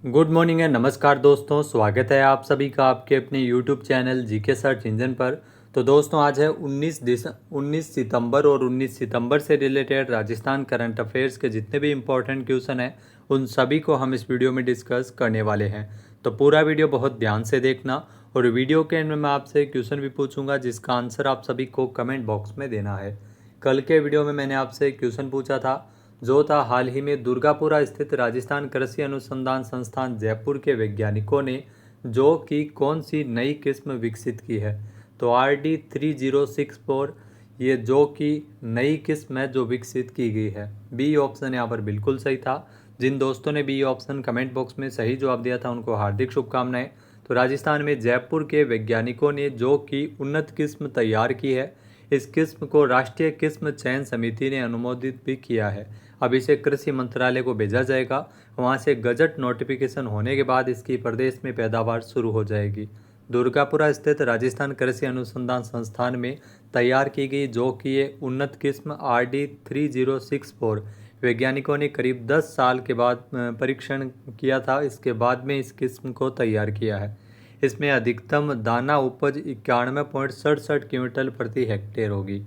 Good morning and नमस्कार दोस्तों, स्वागत है आप सभी का आपके अपने YouTube channel GK search engine पर। तो दोस्तों आज है 19 सितंबर और 19 सितंबर से रिलेटेड राजस्थान करंट अफेयर्स के जितने भी इम्पोर्टेंट क्वेश्चन हैं उन सभी को हम इस वीडियो में डिस्कस करने वाले हैं। तो पूरा वीडियो बहुत ध्यान से देखना और वीडियो के एंड में मैं आपसे क्वेश्चन भी पूछूंगा जिसका आंसर आप सभी को कमेंट बॉक्स में देना है। कल के वीडियो में मैंने आपसे क्वेश्चन पूछा था जो था हाल ही में दुर्गापुरा स्थित राजस्थान कृषि अनुसंधान संस्थान जयपुर के वैज्ञानिकों ने जौ की कौन सी नई किस्म विकसित की है। तो RD3064 ये जौ की नई किस्म है जो विकसित की गई है। बी ऑप्शन यहाँ पर बिल्कुल सही था। जिन दोस्तों ने बी ऑप्शन कमेंट बॉक्स में सही जवाब दिया था उनको हार्दिक शुभकामनाएं। तो राजस्थान में जयपुर के वैज्ञानिकों ने जौ की उन्नत किस्म तैयार की है। इस किस्म को राष्ट्रीय किस्म चयन समिति ने अनुमोदित भी किया है। अब इसे कृषि मंत्रालय को भेजा जाएगा, वहां से गजट नोटिफिकेशन होने के बाद इसकी प्रदेश में पैदावार शुरू हो जाएगी। दुर्गापुरा स्थित राजस्थान कृषि अनुसंधान संस्थान में तैयार की गई जौ की ये उन्नत किस्म RD3064 वैज्ञानिकों ने करीब 10 साल के बाद परीक्षण किया था। इसके बाद में इस किस्म को तैयार किया है। इसमें अधिकतम दाना उपज 91.67 क्विंटल प्रति हेक्टेयर होगी।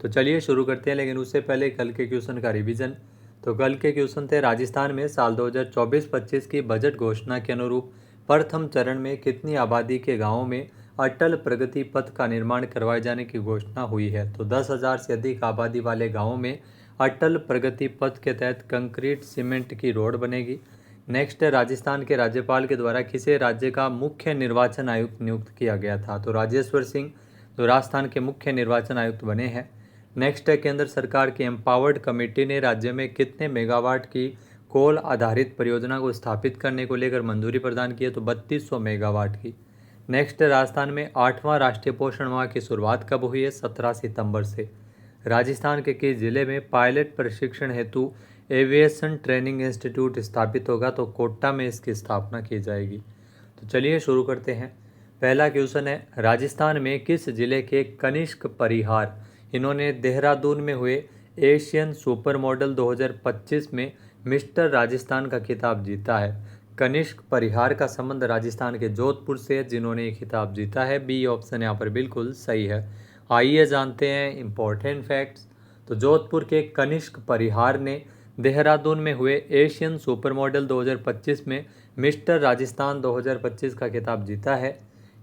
तो चलिए शुरू करते हैं, लेकिन उससे पहले कल के क्वेश्चन का रिवीजन। तो कल के क्वेश्चन थे राजस्थान में साल 2024-25 की बजट घोषणा के अनुरूप प्रथम चरण में कितनी आबादी के गांवों में अटल प्रगति पथ का निर्माण करवाए जाने की घोषणा हुई है। तो 10,000 से अधिक आबादी वाले गांवों में अटल प्रगति पथ के तहत कंक्रीट सीमेंट की रोड बनेगी। नेक्स्ट है राजस्थान के राज्यपाल के द्वारा किसे राज्य का मुख्य निर्वाचन आयुक्त नियुक्त किया गया था। तो राजेश्वर सिंह जो राजस्थान के मुख्य निर्वाचन आयुक्त बने हैं। नेक्स्ट है केंद्र सरकार की एम्पावर्ड कमेटी ने राज्य में कितने मेगावाट की कोल आधारित परियोजना को स्थापित करने को लेकर मंजूरी प्रदान की है। तो 3200 मेगावाट की। नेक्स्ट है राजस्थान में 8वां राष्ट्रीय पोषण माह की शुरुआत कब हुई है। 17 सितंबर से। राजस्थान के किस जिले में पायलट प्रशिक्षण हेतु एविएशन ट्रेनिंग इंस्टीट्यूट स्थापित होगा। तो कोटा में इसकी स्थापना की जाएगी। तो चलिए शुरू करते हैं। पहला क्वेश्चन है राजस्थान में किस जिले के कनिष्क परिहार इन्होंने देहरादून में हुए एशियन सुपर मॉडल 2025 में मिस्टर राजस्थान का खिताब जीता है। कनिष्क परिहार का संबंध राजस्थान के जोधपुर से है जिन्होंने ये खिताब जीता है। बी ऑप्शन यहाँ पर बिल्कुल सही है। आइए जानते हैं इम्पोर्टेंट फैक्ट्स। तो जोधपुर के कनिष्क परिहार ने देहरादून में हुए एशियन सुपर मॉडल 2025 में मिस्टर राजस्थान 2025 का खिताब जीता है।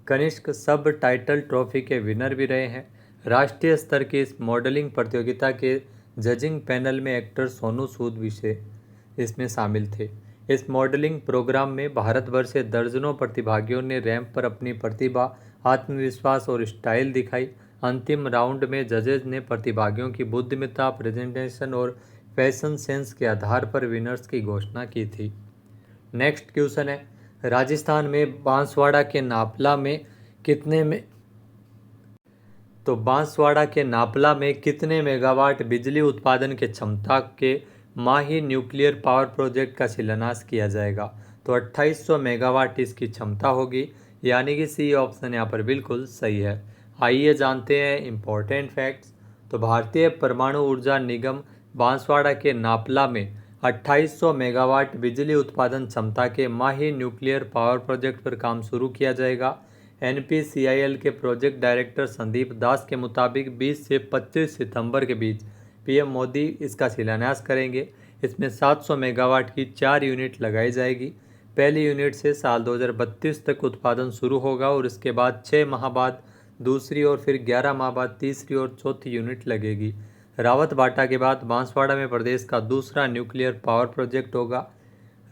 कनिष्क सब टाइटल ट्रॉफी के विनर भी रहे हैं। राष्ट्रीय स्तर की इस मॉडलिंग प्रतियोगिता के जजिंग पैनल में एक्टर सोनू सूद विषय इसमें शामिल थे। इस मॉडलिंग प्रोग्राम में भारत भर से दर्जनों प्रतिभागियों ने रैंप पर अपनी प्रतिभा, आत्मविश्वास और स्टाइल दिखाई। अंतिम राउंड में जजेज ने प्रतिभागियों की बुद्धिमत्ता, प्रेजेंटेशन और फैशन सेंस के आधार पर विनर्स की घोषणा की थी। नेक्स्ट क्वेश्चन है राजस्थान में बांसवाड़ा के नापला में कितने मेगावाट बिजली उत्पादन के क्षमता के माही न्यूक्लियर पावर प्रोजेक्ट का शिलान्यास किया जाएगा। तो 2800 मेगावाट इसकी क्षमता होगी, यानी कि सी ऑप्शन यहाँ पर बिल्कुल सही है। आइए जानते हैं इम्पोर्टेंट फैक्ट्स। तो भारतीय परमाणु ऊर्जा निगम बांसवाड़ा के नापला में 2800 मेगावाट बिजली उत्पादन क्षमता के माही न्यूक्लियर पावर प्रोजेक्ट पर काम शुरू किया जाएगा। NPCIL के प्रोजेक्ट डायरेक्टर संदीप दास के मुताबिक 20 से 25 सितंबर के बीच PM मोदी इसका शिलान्यास करेंगे। इसमें 700 मेगावाट की 4 यूनिट लगाई जाएगी। पहली यूनिट से साल 2032 तक उत्पादन शुरू होगा और इसके बाद 6 माह बाद दूसरी और फिर 11 माह बाद तीसरी और चौथी यूनिट लगेगी। रावतबाटा के बाद बांसवाड़ा में प्रदेश का दूसरा न्यूक्लियर पावर प्रोजेक्ट होगा।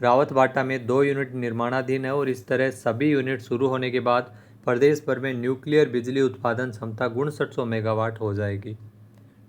रावतबाटा में 2 यूनिट निर्माणाधीन है और इस तरह सभी यूनिट शुरू होने के बाद प्रदेश भर में न्यूक्लियर बिजली उत्पादन क्षमता 6900 मेगावाट हो जाएगी।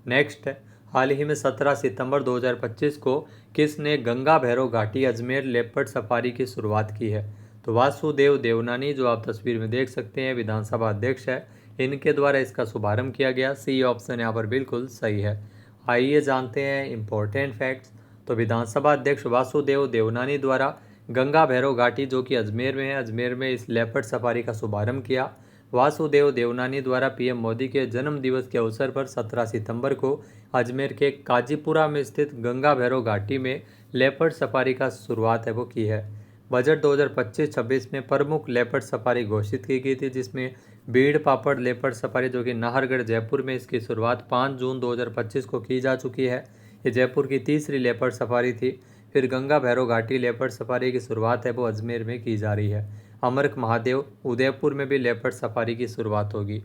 नेक्स्ट है हाल ही में 17 सितंबर 2025 को किसने गंगा भैरव घाटी अजमेर लेपर्ड सफारी की शुरुआत की है। तो वासुदेव देवनानी जो आप तस्वीर में देख सकते हैं विधानसभा अध्यक्ष है, इनके द्वारा इसका शुभारंभ किया गया। सी ऑप्शन यहाँ पर बिल्कुल सही है। आइए जानते हैं इम्पोर्टेंट फैक्ट्स। तो विधानसभा अध्यक्ष वासुदेव देवनानी द्वारा गंगा भैरव घाटी जो कि अजमेर में है, अजमेर में इस लेपर्ड सफारी का शुभारंभ किया। वासुदेव देवनानी द्वारा PM मोदी के जन्म दिवस के अवसर पर 17 सितंबर को अजमेर के काजीपुरा में स्थित गंगा भैरव घाटी में लेपर्ड सफारी का शुरुआत है वो की है। बजट 2025-26 में प्रमुख लेपर्ड सफारी घोषित की गई थी, जिसमें बीड़ पापड़ लेपर्ड सफारी जो कि नाहरगढ़ जयपुर में इसकी शुरुआत 5 जून 2025 को की जा चुकी है। ये जयपुर की तीसरी लेपर्ड सफारी थी। फिर गंगा भैरव घाटी लेपर्ड सफारी की शुरुआत है वो अजमेर में की जा रही है। अमरक महादेव उदयपुर में भी लेपर्ड सफारी की शुरुआत होगी।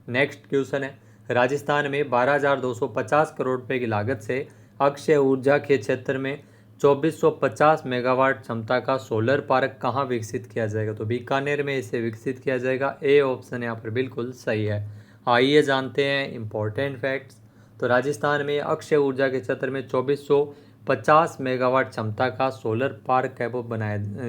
नेक्स्ट क्वेश्चन है, राजस्थान में 12,250 करोड़ रुपए की लागत से अक्षय ऊर्जा के क्षेत्र में 2450 मेगावाट क्षमता का सोलर पार्क कहाँ विकसित किया जाएगा? तो बीकानेर में इसे विकसित किया जाएगा। ए ऑप्शन यहाँ पर बिल्कुल सही है। आइए जानते हैं इम्पोर्टेंट फैक्ट्स। तो राजस्थान में अक्षय ऊर्जा के क्षेत्र में 2450 मेगावाट क्षमता का सोलर पार्क है वो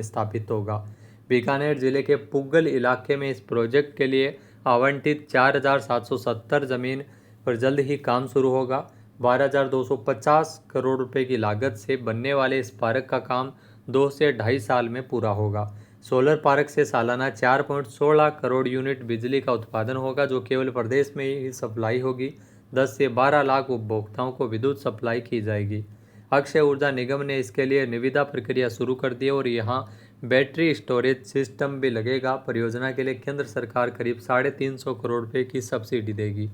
स्थापित होगा। बीकानेर जिले के पुगल इलाके में इस प्रोजेक्ट के लिए आवंटित 4,770 जमीन पर जल्द ही काम शुरू होगा। 12,250 करोड़ रुपए की लागत से बनने वाले इस पार्क का काम 2 से 2.5 साल में पूरा होगा। सोलर पार्क से सालाना 4.16 करोड़ यूनिट बिजली का उत्पादन होगा, जो केवल प्रदेश में ही सप्लाई होगी। 10 से 12 लाख उपभोक्ताओं को विद्युत सप्लाई की जाएगी। अक्षय ऊर्जा निगम ने इसके लिए निविदा प्रक्रिया शुरू कर दी है और यहाँ बैटरी स्टोरेज सिस्टम भी लगेगा। परियोजना के लिए केंद्र सरकार करीब 350 करोड़ रुपए की सब्सिडी देगी।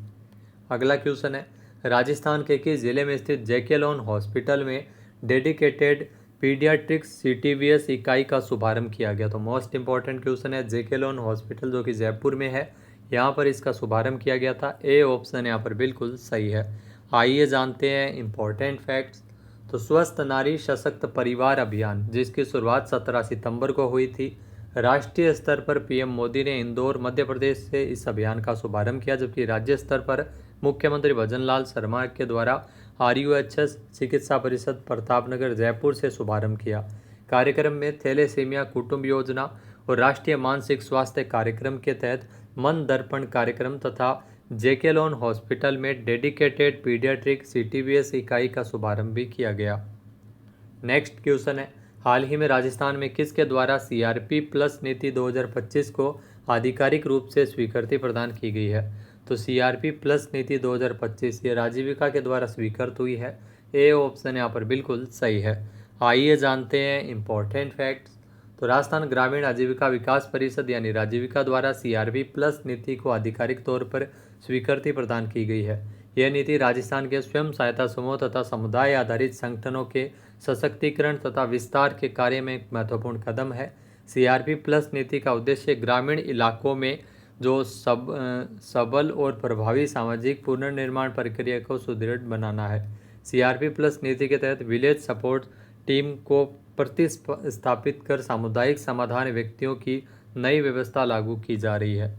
अगला क्वेश्चन है, राजस्थान के किस जिले में स्थित जेके लोन हॉस्पिटल में डेडिकेटेड पीडियाट्रिक्स सीटीवीएस इकाई का शुभारंभ किया गया? तो मोस्ट इंपॉर्टेंट क्वेश्चन है, जेके लोन हॉस्पिटल जो कि जयपुर में है, यहाँ पर इसका शुभारंभ किया गया था। ए ऑप्शन यहाँ पर बिल्कुल सही है। आइए जानते हैं इम्पोर्टेंट फैक्ट्स। तो स्वस्थ नारी सशक्त परिवार अभियान, जिसकी शुरुआत 17 सितंबर को हुई थी, राष्ट्रीय स्तर पर पीएम मोदी ने इंदौर मध्य प्रदेश से इस अभियान का शुभारंभ किया, जबकि राज्य स्तर पर मुख्यमंत्री भजनलाल शर्मा के द्वारा RUHS चिकित्सा परिषद प्रतापनगर जयपुर से शुभारंभ किया। कार्यक्रम में थैलेसीमिया कुटुंब योजना और राष्ट्रीय मानसिक स्वास्थ्य कार्यक्रम के तहत मन दर्पण कार्यक्रम तथा जेके लोन हॉस्पिटल में डेडिकेटेड पीडियाट्रिक CTVS इकाई का शुभारंभ भी किया गया। नेक्स्ट क्वेश्चन है, हाल ही में राजस्थान में किसके द्वारा CRP+ नीति 2025 को आधिकारिक रूप से स्वीकृति प्रदान की गई है? तो CRP+ नीति 2025 ये राजीविका के द्वारा स्वीकृत हुई है। ए ऑप्शन यहाँ पर बिल्कुल सही है। आइए जानते हैं इम्पोर्टेंट फैक्ट्स। तो राजस्थान ग्रामीण आजीविका विकास परिषद यानी राजीविका द्वारा CRP+ नीति को आधिकारिक तौर पर स्वीकृति प्रदान की गई है। यह नीति राजस्थान के स्वयं सहायता समूह तथा समुदाय आधारित संगठनों के सशक्तिकरण तथा विस्तार के कार्य में एक महत्वपूर्ण कदम है। CRP+ नीति का उद्देश्य ग्रामीण इलाकों में जो सबल और प्रभावी सामाजिक पुनर्निर्माण प्रक्रिया को सुदृढ़ बनाना है। CRP+ नीति के तहत विलेज सपोर्ट टीम को प्रतिस्थापित कर सामुदायिक समाधान व्यक्तियों की नई व्यवस्था लागू की जा रही है।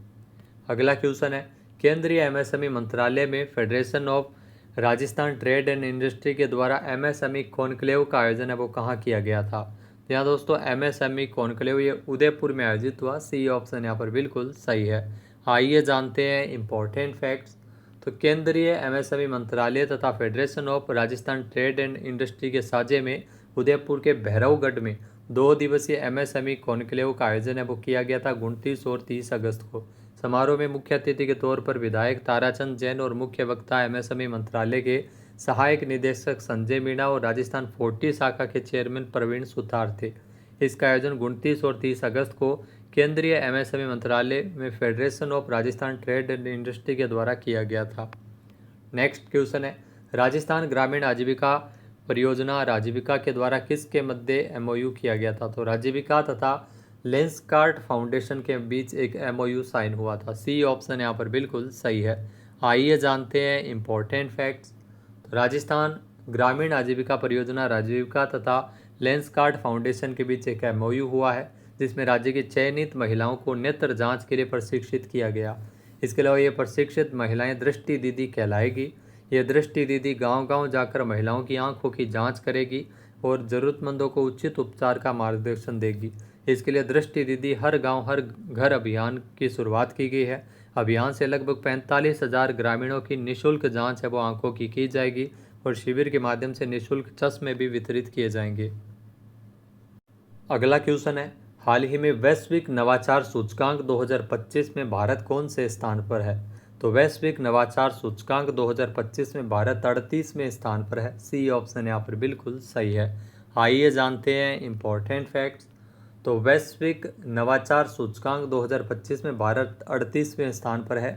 अगला क्वेश्चन है, केंद्रीय MSME मंत्रालय में federation of Rajasthan trade and industry के द्वारा MSME कॉन्क्लेव का आयोजन है वो कहाँ किया गया था? तो यहाँ दोस्तों MSME कॉन्क्लेव ये उदयपुर में आयोजित हुआ। सी ऑप्शन यहाँ पर बिल्कुल सही है। आइए जानते हैं इम्पोर्टेंट फैक्ट्स। तो केंद्रीय MSME मंत्रालय तथा federation of Rajasthan trade and industry के साझे में उदयपुर के भैरवगढ़ में 2 दिवसीय MSME कॉन्क्लेव का आयोजन है वो किया गया था 29 और 30 अगस्त को। समारोह में मुख्य अतिथि के तौर पर विधायक ताराचंद जैन और मुख्य वक्ता MSME मंत्रालय के सहायक निदेशक संजय मीणा और राजस्थान 40 शाखा के चेयरमैन प्रवीण सुतार थे। इसका आयोजन 29 और 30 अगस्त को केंद्रीय MSME मंत्रालय में federation of Rajasthan trade and industry के द्वारा किया गया था। नेक्स्ट क्वेश्चन है, राजस्थान ग्रामीण आजीविका परियोजना राजीविका के द्वारा किसके मध्य MOU किया गया था? तो राजीविका तथा लेंसकार्ट फाउंडेशन के बीच एक MOU साइन हुआ था। सी ऑप्शन यहाँ पर बिल्कुल सही है। आइए जानते हैं इम्पोर्टेंट फैक्ट्स। तो राजस्थान ग्रामीण आजीविका परियोजना राजीविका तथा लेंसकार्ट फाउंडेशन के बीच एक MOU हुआ है, जिसमें राज्य की चयनित महिलाओं को नेत्र जांच के लिए प्रशिक्षित किया गया। इसके अलावा ये प्रशिक्षित महिलाएं दृष्टि दीदी कहलाएगी। ये दृष्टि दीदी गांव-गांव जाकर महिलाओं की आंखों की जांच करेगी और ज़रूरतमंदों को उचित उपचार का मार्गदर्शन देगी। इसके लिए दृष्टि दीदी हर गांव हर घर अभियान की शुरुआत की गई है। अभियान से लगभग 45,000 ग्रामीणों की निःशुल्क जांच है वो आंखों की जाएगी और शिविर के माध्यम से निःशुल्क चश्मे भी वितरित किए जाएंगे। अगला क्वेश्चन है, हाल ही में वैश्विक नवाचार सूचकांक 2025 में भारत कौन से स्थान पर है? तो वैश्विक नवाचार सूचकांक 2025 में भारत 38वें स्थान पर है। सी ऑप्शन यहाँ पर बिल्कुल सही है। आइए जानते हैं इम्पोर्टेंट फैक्ट्स। तो वैश्विक नवाचार सूचकांक 2025 में भारत 38वें स्थान पर है।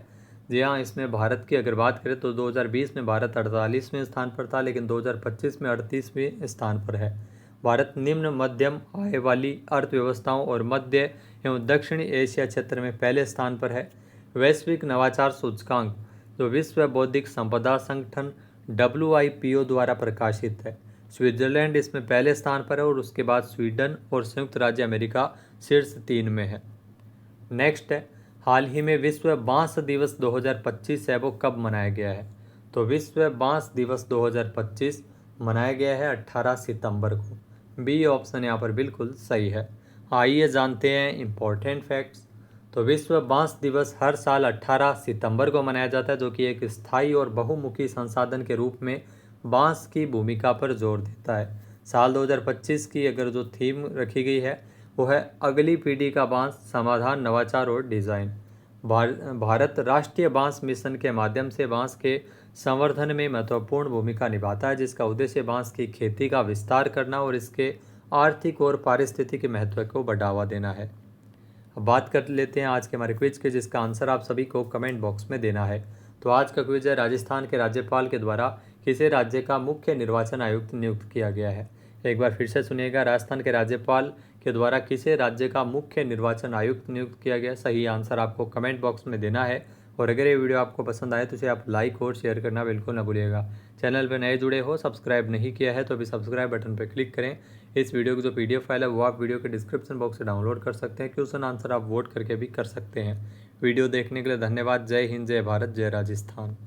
जी हाँ, इसमें भारत की अगर बात करें तो 2020 में भारत 48वें स्थान पर था, लेकिन 2025 में 38वें स्थान पर है। भारत निम्न मध्यम आय वाली अर्थव्यवस्थाओं और मध्य एवं दक्षिणी एशिया क्षेत्र में पहले स्थान पर है। वैश्विक नवाचार सूचकांक जो विश्व बौद्धिक संपदा संगठन WIPO द्वारा प्रकाशित है। स्विट्जरलैंड इसमें पहले स्थान पर है और उसके बाद स्वीडन और संयुक्त राज्य अमेरिका शीर्ष 3 में है। नेक्स्ट है, हाल ही में विश्व बांस दिवस 2025 है वो कब मनाया गया है? तो विश्व बांस दिवस 2025 मनाया गया है 18 सितंबर को। बी ऑप्शन यहाँ पर बिल्कुल सही है। आइए जानते हैं इम्पोर्टेंट फैक्ट्स। तो विश्व बांस दिवस हर साल 18 सितंबर को मनाया जाता है, जो कि एक स्थायी और बहुमुखी संसाधन के रूप में बांस की भूमिका पर जोर देता है। साल 2025 की अगर जो थीम रखी गई है वो है अगली पीढ़ी का बांस, समाधान, नवाचार और डिज़ाइन। भारत राष्ट्रीय बांस मिशन के माध्यम से बांस के संवर्धन में महत्वपूर्ण भूमिका निभाता है, जिसका उद्देश्य बांस की खेती का विस्तार करना और इसके आर्थिक और पारिस्थितिक महत्व को बढ़ावा देना है। अब बात कर लेते हैं आज के हमारे क्विज के, जिसका आंसर आप सभी को कमेंट बॉक्स में देना है। तो आज का क्विज है, राजस्थान के राज्यपाल के द्वारा किसे राज्य का मुख्य निर्वाचन आयुक्त नियुक्त किया गया है? एक बार फिर से सुनिएगा, राजस्थान के राज्यपाल के द्वारा किसे राज्य का मुख्य निर्वाचन आयुक्त नियुक्त किया गया? सही आंसर आपको कमेंट बॉक्स में देना है। और अगर ये वीडियो आपको पसंद आए तो इसे आप लाइक और शेयर करना बिल्कुल ना भूलिएगा। चैनल पर नए जुड़े हो, सब्सक्राइब नहीं किया है तो अभी सब्सक्राइब बटन पर क्लिक करें। इस वीडियो की जो PDF फाइल है वो आप वीडियो के डिस्क्रिप्शन बॉक्स से डाउनलोड कर सकते हैं। क्वेश्चन आंसर आप वोट करके भी कर सकते हैं। वीडियो देखने के लिए धन्यवाद। जय हिंद, जय भारत, जय राजस्थान।